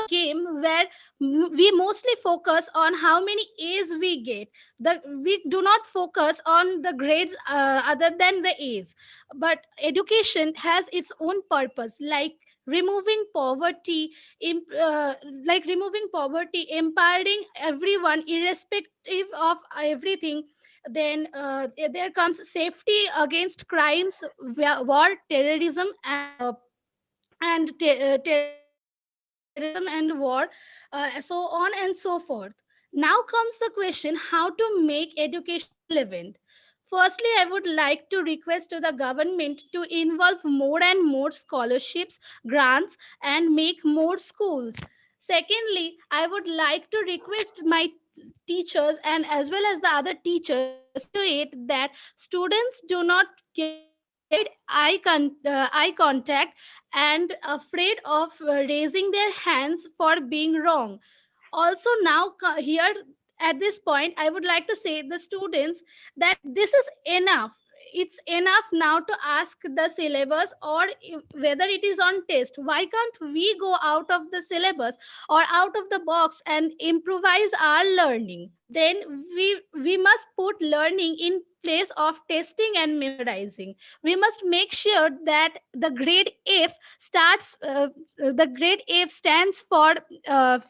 game where we mostly focus on how many A's we get. We do not focus on the grades other than the A's. But education has its own purpose, removing poverty, removing poverty, empowering everyone irrespective of everything. Then there comes safety against crimes, war, terrorism, terrorism and war, so on and so forth. Now comes the question how to make education relevant. Firstly, I would like to request to the government to involve more and more scholarships, grants, and make more schools. Secondly, I would like to request my teachers and as well as the other teachers to see to it that students do not avoid eye contact and afraid of raising their hands for being wrong. Also now here at this point I would like to say the students that this is enough. It's enough now to ask the syllabus or whether it is on test. Why can't we go out of the syllabus or out of the box and improvise our learning? Then we must put learning in place of testing and memorizing. We must make sure that the grade F stands for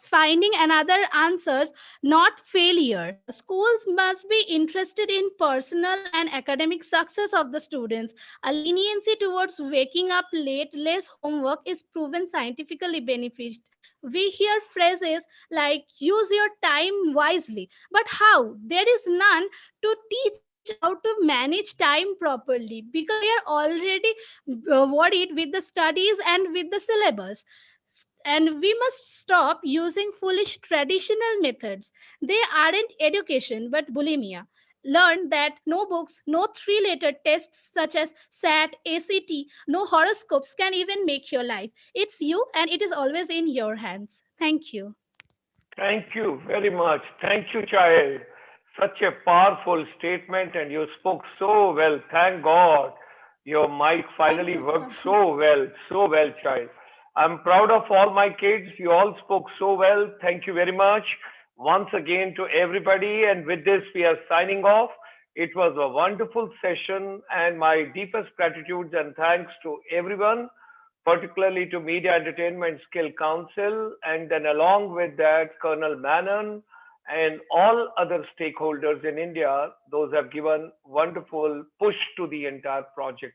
finding another answers, not failure. Schools must be interested in personal and academic success of the students. A leniency towards waking up late, less homework is proven scientifically beneficial. We hear phrases like use your time wisely, but how? There is none to teach us how to manage time properly because we are already worried with the studies and with the syllabus. And we must stop using foolish traditional methods. They aren't education but bulimia. Learn that no books, no three-letter tests such as SAT, ACT, no horoscopes can even make your life. It's you and it is always in your hands. Thank you. Thank you very much. Thank you, child. Such a powerful statement, and you spoke so well. Thank God your mic Thank finally you, worked sir. so well, child. I'm proud of all my kids. You all spoke so well. Thank you very much once again to everybody. And with this, we are signing off. It was a wonderful session, and my deepest gratitude and thanks to everyone, particularly to Media Entertainment Skill Council, and then along with that, Colonel Manon and all other stakeholders in India. Those have given wonderful push to the entire project.